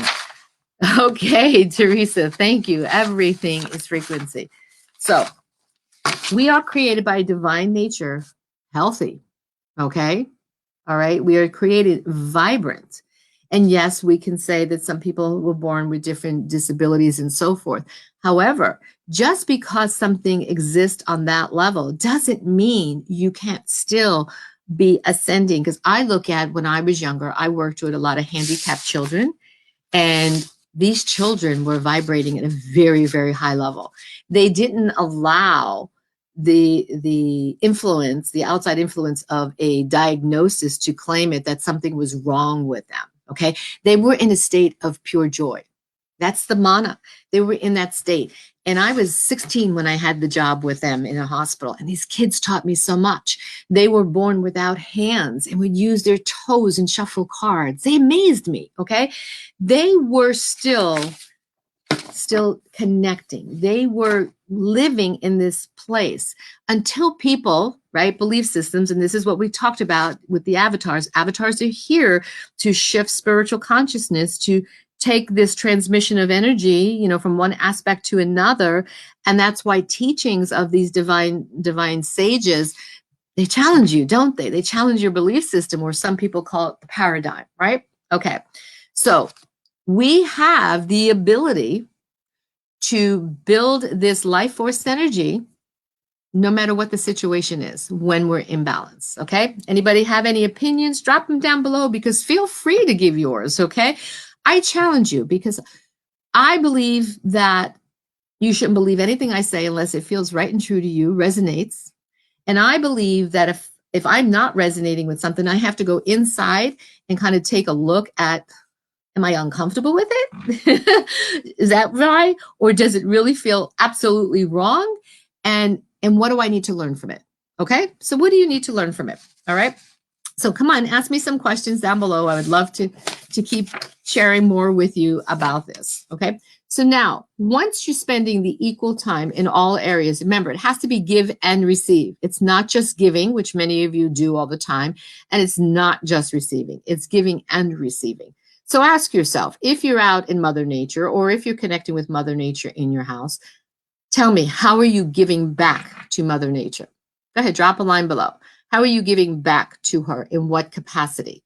Okay, Teresa, thank you. Everything is frequency. So we are created by divine nature healthy. Okay. All right. We are created vibrant. And yes, we can say that some people were born with different disabilities and so forth. However, just because something exists on that level doesn't mean you can't still be ascending. Because I look at when I was younger, I worked with a lot of handicapped children, and these children were vibrating at a very, very high level. They didn't allow the influence, the outside influence of a diagnosis to claim it that something was wrong with them. Okay. They were in a state of pure joy. That's the mana. They were in that state. And I was 16 when I had the job with them in a hospital. And these kids taught me so much. They were born without hands and would use their toes and shuffle cards. They amazed me. Okay. They were still connecting. They were living in this place until people, right, belief systems, and this is what we talked about with the avatars. Avatars are here to shift spiritual consciousness, to take this transmission of energy, from one aspect to another. And that's why teachings of these divine sages, they challenge you, don't they? They challenge your belief system, or some people call it the paradigm, right? Okay. So we have the ability to build this life force energy no matter what the situation is when we're in balance. Okay. Anybody have any opinions? Drop them down below, because feel free to give yours. Okay. I challenge you, because I believe that you shouldn't believe anything I say unless it feels right and true to you, resonates. And I believe that if I'm not resonating with something, I have to go inside and kind of take a look at, am I uncomfortable with it? Is that right? Or does it really feel absolutely wrong? And what do I need to learn from it? Okay. So what do you need to learn from it? All right. So come on, ask me some questions down below. I would love to keep sharing more with you about this. Okay. So now, once you're spending the equal time in all areas, remember, it has to be give and receive. It's not just giving, which many of you do all the time. And it's not just receiving. It's giving and receiving. So ask yourself, if you're out in Mother Nature, or if you're connecting with Mother Nature in your house, tell me, how are you giving back to Mother Nature? Go ahead, drop a line below. How are you giving back to her? In what capacity?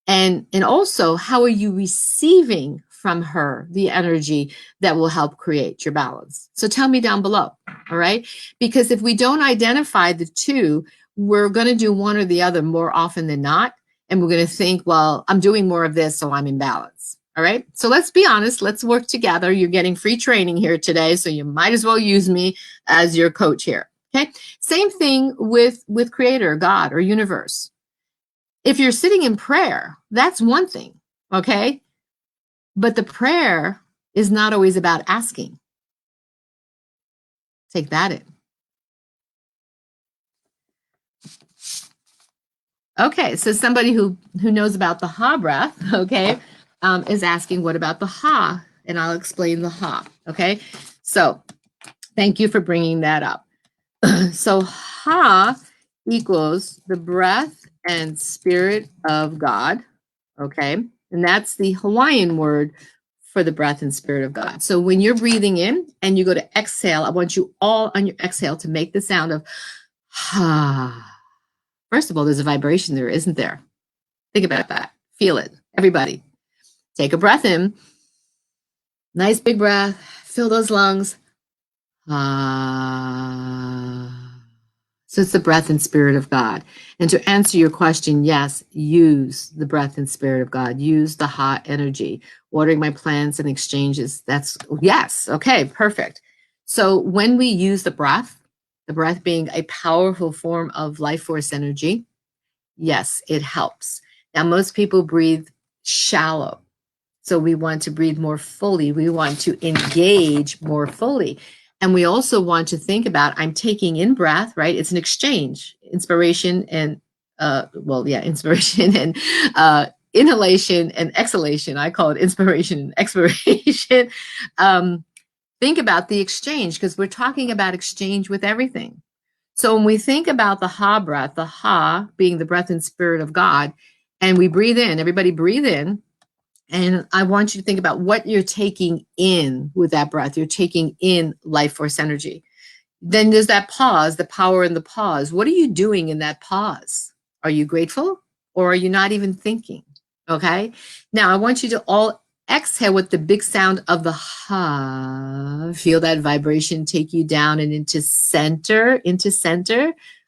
And also, how are you receiving from her the energy that will help create your balance? So tell me down below, all right? Because if we don't identify the two, we're going to do one or the other more often than not. And we're going to think, well, I'm doing more of this, so I'm in balance. All right. So let's be honest. Let's work together. You're getting free training here today, so you might as well use me as your coach here. Okay. Same thing with Creator, God, or universe. If you're sitting in prayer, that's one thing. Okay. But the prayer is not always about asking. Take that in. Okay, so somebody who knows about the ha breath, okay, is asking, what about the ha? And I'll explain the ha, okay? So thank you for bringing that up. So ha equals the breath and spirit of God, okay? And that's the Hawaiian word for the breath and spirit of God. So when you're breathing in and you go to exhale, I want you all on your exhale to make the sound of ha. First of all, there's a vibration there, isn't there? Think about that. Feel it. Everybody, take a breath in. Nice big breath. Fill those lungs. Ah. So it's the breath and spirit of God. And to answer your question, yes, use the breath and spirit of God. Use the hot energy. Watering my plants and exchanges. That's yes. Okay, perfect. So when we use the breath being a powerful form of life force energy, yes, it helps. Now, most people breathe shallow. So we want to breathe more fully. We want to engage more fully. And we also want to think about, I'm taking in breath, right? It's an exchange, inspiration and, inspiration and inhalation and exhalation. I call it inspiration and expiration. Think about the exchange, because we're talking about exchange with everything. So when we think about the ha breath, the ha being the breath and spirit of God, and we breathe in, everybody breathe in. And I want you to think about what you're taking in with that breath. You're taking in life force energy. Then there's that pause, the power in the pause. What are you doing in that pause? Are you grateful, or are you not even thinking? Okay. Now I want you to all exhale with the big sound of the ha. Feel that vibration take you down and into center,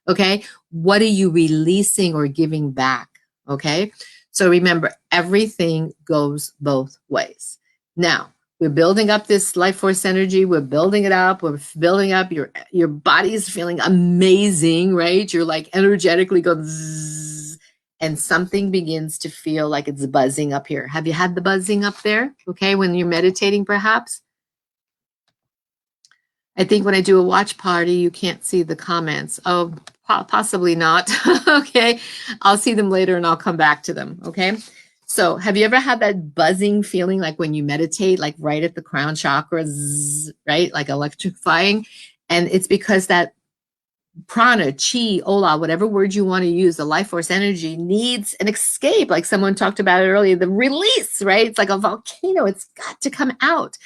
Okay. What are you releasing or giving back? Okay. So remember, everything goes both ways. Now, we're building up this life force energy. We're building it up. We're building up your body is feeling amazing, right? You're like energetically going zzz, and something begins to feel like it's buzzing up here. Have you had the buzzing up there? Okay, when you're meditating, perhaps. I think when I do a watch party, you can't see the comments. Oh, possibly not. Okay. I'll see them later and I'll come back to them. Okay. So, have you ever had that buzzing feeling like when you meditate, like right at the crown chakra, zzz, right? Like electrifying. And it's because that prana, chi, ola, whatever word you want to use, the life force energy needs an escape. Like someone talked about it earlier, the release, right? It's like a volcano. It's got to come out.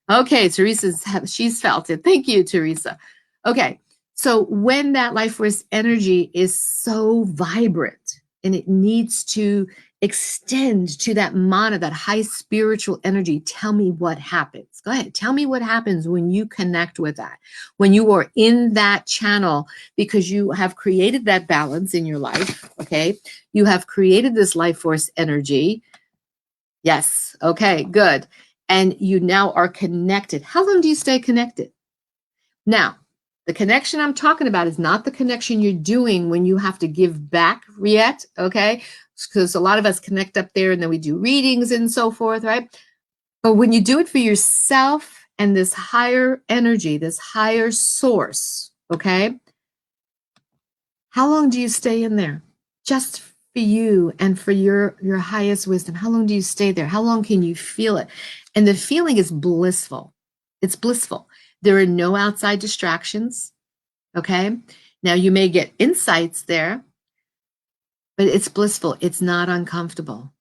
Okay, she's felt it. Thank you, Teresa. Okay, so when that life force energy is so vibrant and it needs to extend to that mana, that high spiritual energy, tell me what happens. Go ahead, tell me what happens when you connect with that, when you are in that channel, because you have created that balance in your life, okay? You have created this life force energy. Yes. Okay, good. And you now are connected. How long do you stay connected? Now, the connection I'm talking about is not the connection you're doing when you have to give back yet, okay? Because a lot of us connect up there and then we do readings and so forth, right? But when you do it for yourself and this higher energy, this higher source, okay? How long do you stay in there? Just for you and for your highest wisdom. How long do you stay there? How long can you feel it? And the feeling is blissful. It's blissful. There are no outside distractions. Okay. Now you may get insights there, but it's blissful. It's not uncomfortable.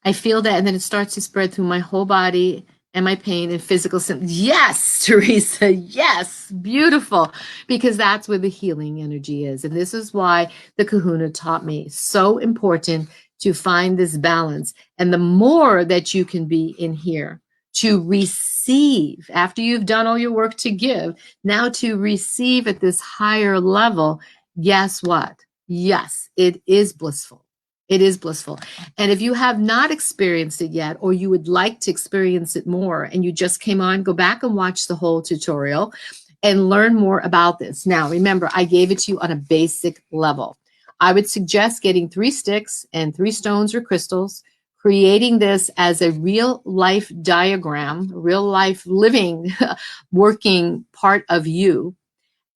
I feel that, and then it starts to spread through my whole body and my pain and physical symptoms. Yes, Teresa, yes, beautiful, because that's where the healing energy is. And this is why the kahuna taught me so important to find this balance. And the more that you can be in here to receive, after you've done all your work to give, now to receive at this higher level, guess what? Yes, it is blissful. It is blissful. And if you have not experienced it yet, or you would like to experience it more, and you just came on, go back and watch the whole tutorial and learn more about this. Now, remember, I gave it to you on a basic level. I would suggest getting 3 sticks and 3 stones or crystals, creating this as a real life diagram, real life living, working part of you.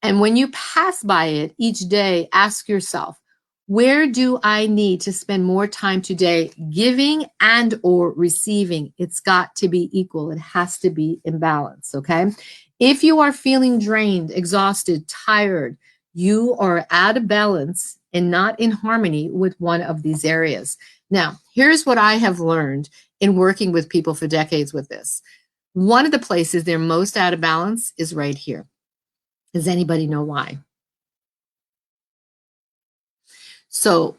And when you pass by it each day, ask yourself, where do I need to spend more time today giving and or receiving? It's got to be equal. It has to be in balance, okay? If you are feeling drained, exhausted, tired, you are out of balance and not in harmony with one of these areas. Now, here's what I have learned in working with people for decades with this. One of the places they're most out of balance is right here. Does anybody know why? So,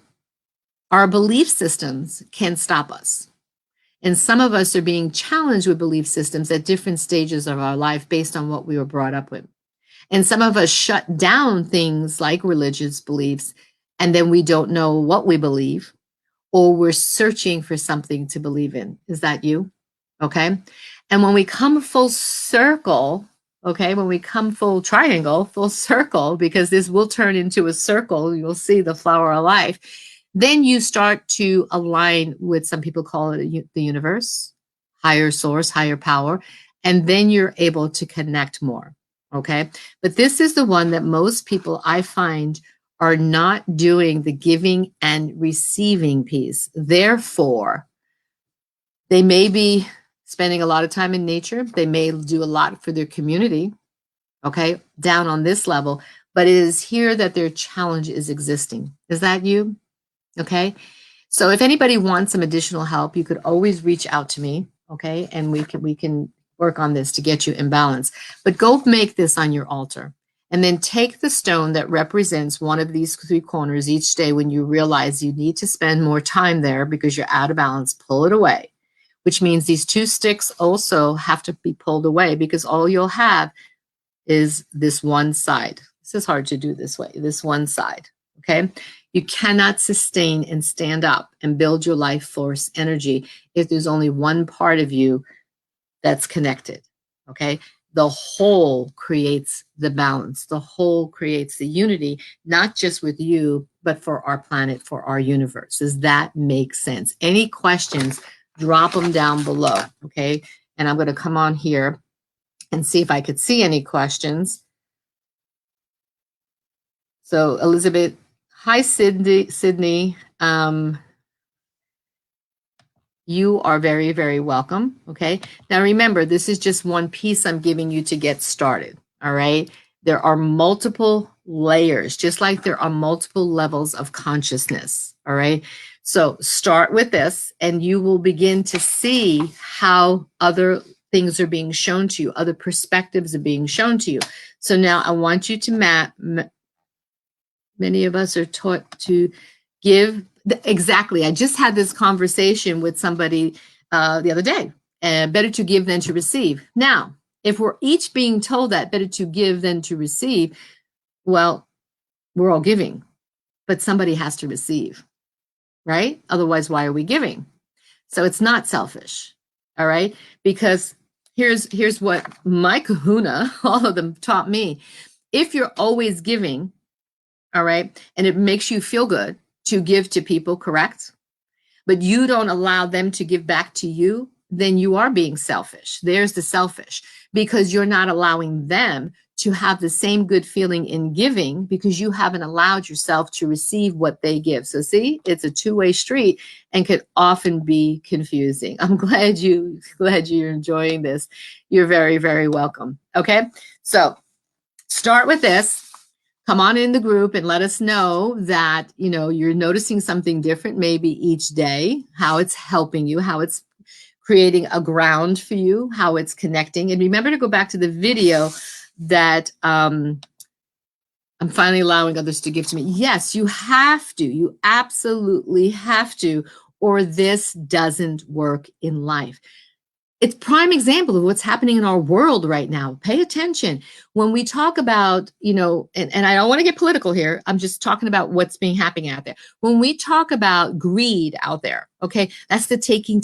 our belief systems can stop us. And some of us are being challenged with belief systems at different stages of our life based on what we were brought up with. And some of us shut down things like religious beliefs, and then we don't know what we believe, or we're searching for something to believe in. Is that you? Okay. And when we come full circle, okay, when we come full triangle, full circle, because this will turn into a circle, you'll see the flower of life, then you start to align with, some people call it the universe, higher source, higher power, and then you're able to connect more. Okay. But this is the one that most people I find are not doing the giving and receiving piece. Therefore, they may be spending a lot of time in nature. They may do a lot for their community, okay, down on this level, but it is here that their challenge is existing. Is that you? Okay. So if anybody wants some additional help, you could always reach out to me, okay? And we can work on this to get you in balance. But go make this on your altar. And then take the stone that represents one of these 3 corners each day when you realize you need to spend more time there because you're out of balance, pull it away, which means these 2 sticks also have to be pulled away because all you'll have is this one side. This is hard to do this way, this one side, okay? You cannot sustain and stand up and build your life force energy if there's only one part of you that's connected, okay? The whole creates the balance. The whole creates the unity, not just with you, but for our planet, for our universe. Does that make sense? Any questions, drop them down below, okay? And I'm going to come on here and see if I could see any questions. So Elizabeth, hi, Sydney. You are very, very welcome. Okay. Now remember, this is just one piece I'm giving you to get started. All right. There are multiple layers, just like there are multiple levels of consciousness. All right. So start with this and you will begin to see how other things are being shown to you, other perspectives are being shown to you. So now I want you to many of us are taught to give. Exactly. I just had this conversation with somebody the other day. Better to give than to receive. Now, if we're each being told that better to give than to receive, well, we're all giving, but somebody has to receive, right? Otherwise, why are we giving? So it's not selfish, all right? Because here's what my kahuna, all of them taught me. If you're always giving, all right, and it makes you feel good to give to people, correct? But you don't allow them to give back to you, then you are being selfish. There's the selfish, because you're not allowing them to have the same good feeling in giving because you haven't allowed yourself to receive what they give. So see, it's a two-way street and could often be confusing. I'm glad you're enjoying this. You're very, very welcome. Okay, so start with this. Come on in the group and let us know that, you're noticing something different maybe each day, how it's helping you, how it's creating a ground for you, how it's connecting. And remember to go back to the video that I'm finally allowing others to give to me. Yes, you have to. You absolutely have to, or this doesn't work in life. It's prime example of what's happening in our world right now. Pay attention. When we talk about, and I don't want to get political here. I'm just talking about what's being happening out there. When we talk about greed out there, okay, that's the taking.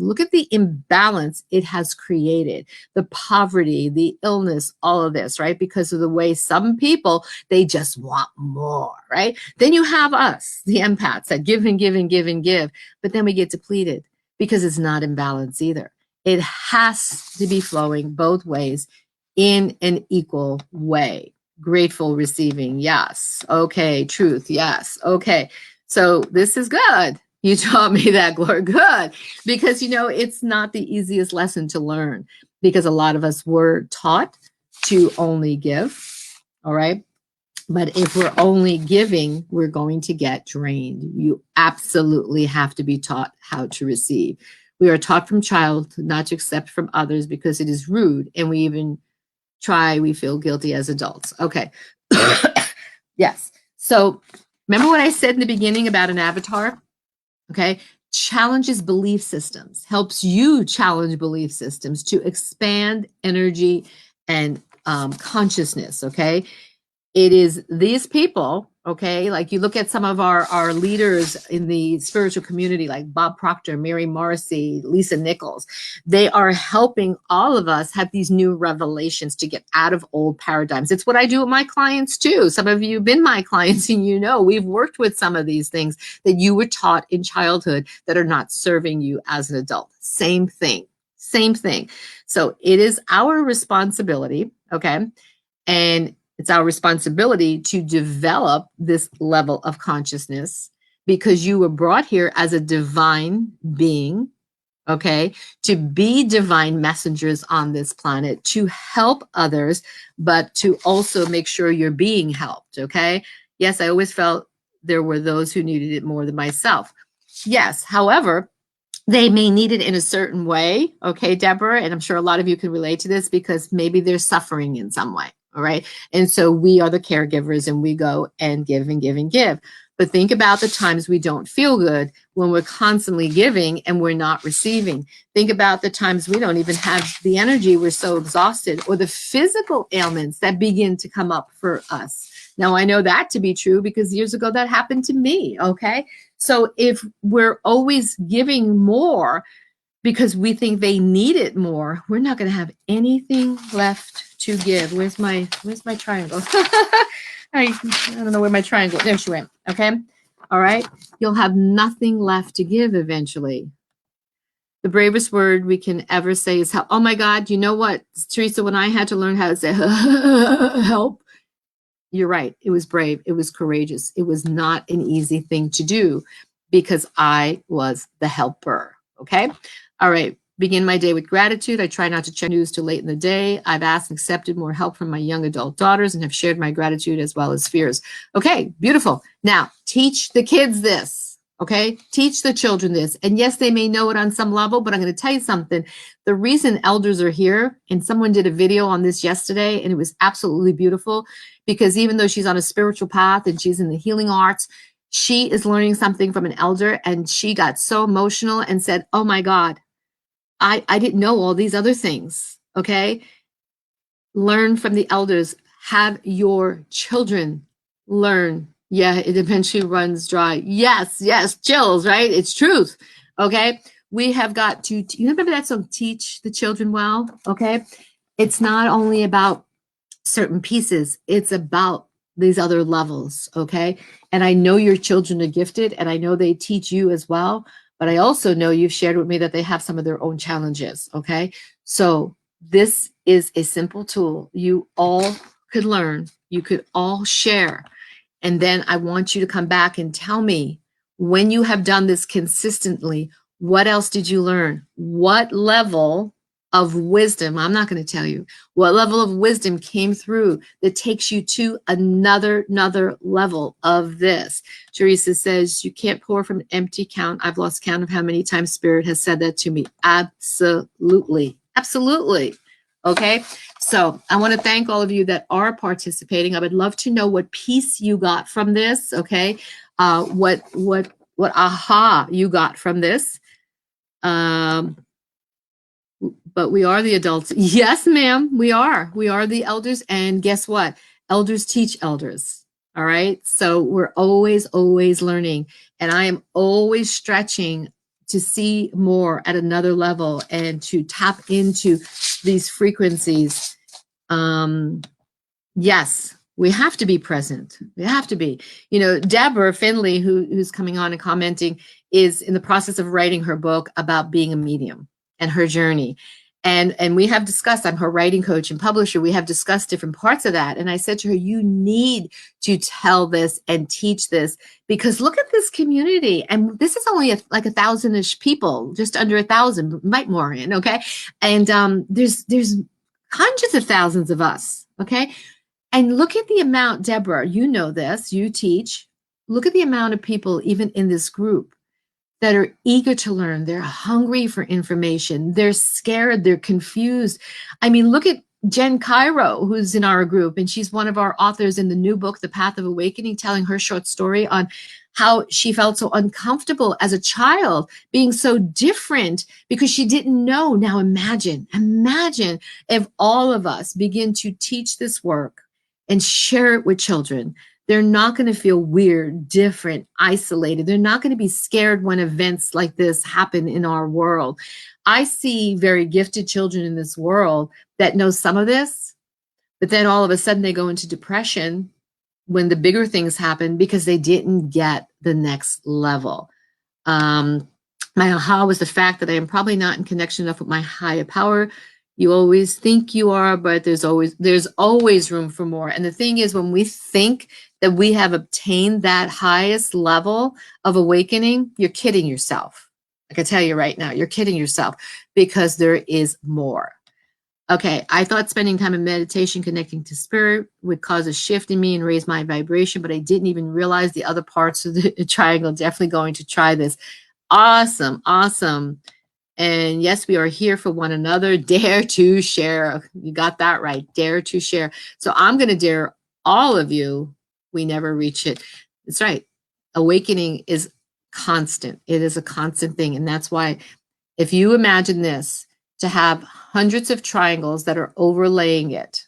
Look at the imbalance it has created, the poverty, the illness, all of this, right? Because of the way some people, they just want more, right? Then you have us, the empaths that give and give and give and give, but then we get depleted. Because it's not in balance either. It has to be flowing both ways in an equal way. Grateful, receiving, yes. Okay, truth, yes. Okay, so this is good. You taught me that, Gloria, good. Because, it's not the easiest lesson to learn because a lot of us were taught to only give, all right? But if we're only giving, we're going to get drained. You absolutely have to be taught how to receive. We are taught from childhood not to accept from others because it is rude. And we feel guilty as adults. Okay. Yes. So remember what I said in the beginning about an avatar? Okay. Challenges belief systems, helps you challenge belief systems to expand energy and consciousness. Okay. It is these people, okay, like you look at some of our leaders in the spiritual community, like Bob Proctor, Mary Morrissey, Lisa Nichols, they are helping all of us have these new revelations to get out of old paradigms. It's what I do with my clients too. Some of you have been my clients and we've worked with some of these things that you were taught in childhood that are not serving you as an adult. Same thing. So it is our responsibility, okay, and it's our responsibility to develop this level of consciousness because you were brought here as a divine being, okay, to be divine messengers on this planet, to help others, but to also make sure you're being helped, okay? Yes, I always felt there were those who needed it more than myself. Yes, however, they may need it in a certain way, okay, Deborah, and I'm sure a lot of you can relate to this because maybe they're suffering in some way. All right. And so we are the caregivers and we go and give and give and give. But think about the times we don't feel good when we're constantly giving and we're not receiving. Think about the times we don't even have the energy, we're so exhausted, or the physical ailments that begin to come up for us. Now, I know that to be true because years ago that happened to me, okay? So if we're always giving more because we think they need it more, we're not going to have anything left to give. Where's my triangle? I don't know where my triangle. There she went. Okay. All right. You'll have nothing left to give eventually. The bravest word we can ever say is help. Oh my God, you know what, Teresa, when I had to learn how to say help, you're right. It was brave. It was courageous. It was not an easy thing to do because I was the helper. Okay. All right. Begin my day with gratitude. I try not to check news too late in the day. I've asked and accepted more help from my young adult daughters and have shared my gratitude as well as fears. Okay. Beautiful. Now teach the kids this. Okay. Teach the children this. And yes, they may know it on some level, but I'm going to tell you something. The reason elders are here, and someone did a video on this yesterday, and it was absolutely beautiful because even though she's on a spiritual path and she's in the healing arts, she is learning something from an elder, and she got so emotional and said, oh my God, I didn't know all these other things. Okay. Learn from the elders. Have your children learn. Yeah, it eventually runs dry. Yes, chills, right? It's truth. Okay. We have got to, you remember that song, Teach the Children Well? Okay. It's not only about certain pieces, it's about these other levels. Okay. And I know your children are gifted and I know they teach you as well. But I also know you've shared with me that they have some of their own challenges. Okay. So this is a simple tool you all could learn, you could all share. And then I want you to come back and tell me when you have done this consistently, what else did you learn? What level of wisdom, I'm not going to tell you, what level of wisdom came through that takes you to another level of this? Teresa says, you can't pour from an empty count. I've lost count of how many times Spirit has said that to me. Absolutely. Absolutely. Okay. So I want to thank all of you that are participating. I would love to know what piece you got from this. Okay. What aha you got from this. But we are the adults. Yes, ma'am, we are. We are the elders. And guess what? Elders teach elders. All right. So we're always learning. And I am always stretching to see more at another level and to tap into these frequencies. Yes, we have to be present. We have to be. You know, Deborah Finley, who's coming on and commenting, is in the process of writing her book about being a medium and her journey. And we have discussed, I'm her writing coach and publisher, we have discussed different parts of that. And I said to her, you need to tell this and teach this because look at this community. And this is only like 1,000-ish people, just under 1,000, might more in, okay? And there's hundreds of thousands of us, okay? And look at the amount, Deborah, you know this, you teach. Look at the amount of people, even in this group, that are eager to learn. They're hungry for information. They're scared. They're confused. I mean, look at Jen Cairo, who's in our group, and she's one of our authors in the new book, The Path of Awakening, telling her short story on how she felt so uncomfortable as a child, being so different because she didn't know. Now imagine if all of us begin to teach this work and share it with children. They're not going to feel weird, different, isolated. They're not going to be scared when events like this happen in our world. I see very gifted children in this world that know some of this, but then all of a sudden they go into depression when the bigger things happen because they didn't get the next level. My aha was the fact that I am probably not in connection enough with my higher power. You always think you are, but there's always room for more. And the thing is, when we think that we have obtained that highest level of awakening, you're kidding yourself. I can tell you right now, you're kidding yourself because there is more. Okay, I thought spending time in meditation, connecting to spirit would cause a shift in me and raise my vibration, but I didn't even realize the other parts of the triangle. Definitely going to try this. Awesome. And yes, we are here for one another. Dare to share. You got that right. Dare to share. So I'm going to dare all of you. We never reach it. That's right. Awakening is constant. It is a constant thing. And that's why, if you imagine this, to have hundreds of triangles that are overlaying it,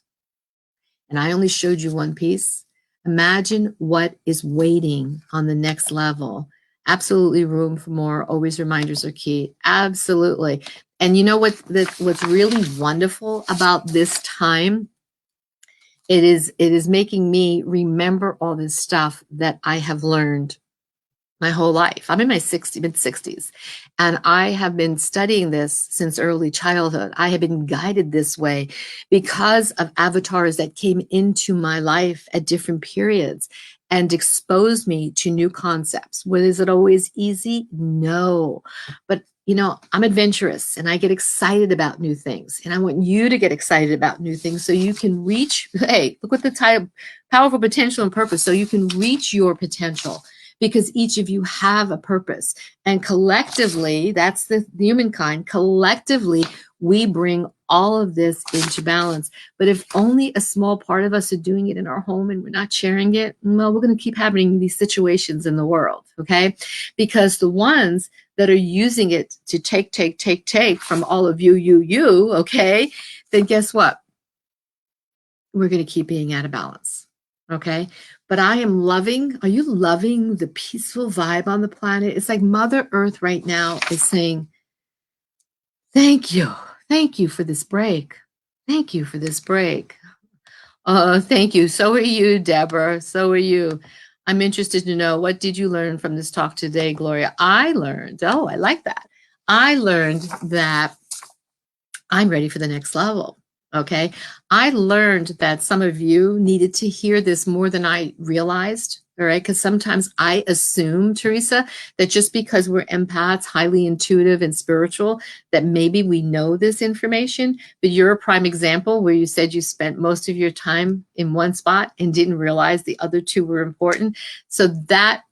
and I only showed you one piece, imagine what is waiting on the next level. Absolutely room for more. Always reminders are key. Absolutely. And you know what's really wonderful about this time? It is making me remember all this stuff that I have learned my whole life. I'm in my mid 60s, and I have been studying this since early childhood. I have been guided this way because of avatars that came into my life at different periods and exposed me to new concepts. Was it always easy? No. But I'm adventurous and I get excited about new things. And I want you to get excited about new things so you can reach, hey, look what the title, powerful potential and purpose. So you can reach your potential, because each of you have a purpose. And collectively, that's the humankind, collectively, we bring all of this into balance. But if only a small part of us are doing it in our home and we're not sharing it, well, we're going to keep having these situations in the world, okay? Because the ones that are using it to take from all of you, okay, then guess what? We're going to keep being out of balance, okay? But I am loving, are you loving the peaceful vibe on the planet? It's like Mother Earth right now is saying, thank you. Thank you for this break. Thank you for this break. Thank you. So are you, Deborah. So are you. I'm interested to know, what did you learn from this talk today, Gloria? I learned, I like that. I learned that I'm ready for the next level. Okay. I learned that some of you needed to hear this more than I realized. All right. Because sometimes I assume, Teresa, that just because we're empaths, highly intuitive and spiritual, that maybe we know this information. But you're a prime example where you said you spent most of your time in one spot and didn't realize the other two were important. So that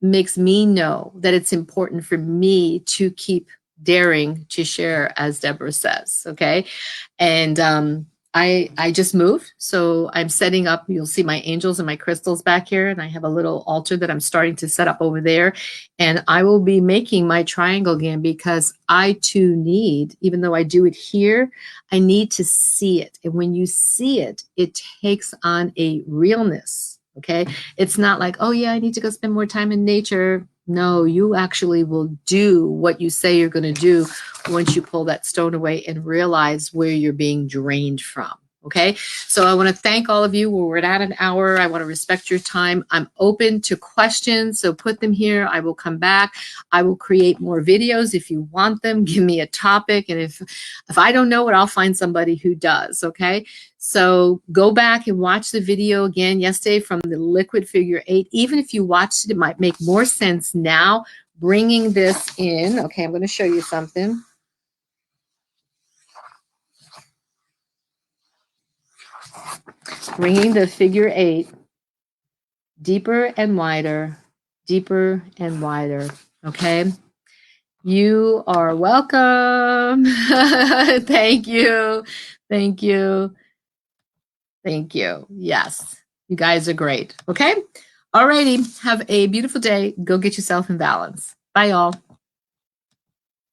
makes me know that it's important for me to keep daring to share, as Deborah says. Okay. And I just moved. So I'm setting up, you'll see my angels and my crystals back here. And I have a little altar that I'm starting to set up over there. And I will be making my triangle again, because I too need, even though I do it here, I need to see it. And when you see it, it takes on a realness. Okay. It's not like, oh yeah, I need to go spend more time in nature. No, you actually will do what you say you're going to do once you pull that stone away and realize where you're being drained from. Okay. So I want to thank all of you. We're at an hour. I want to respect your time. I'm open to questions. So put them here. I will come back. I will create more videos if you want them. Give me a topic. And if I don't know it, I'll find somebody who does. Okay. So go back and watch the video again yesterday from the liquid figure 8. Even if you watched it, it might make more sense now bringing this in. Okay. I'm going to show you something. Bringing the figure 8 deeper and wider, deeper and wider. Okay. You are welcome. Thank you. Thank you. Thank you. Yes. You guys are great. Okay. All righty. Have a beautiful day. Go get yourself in balance. Bye, y'all.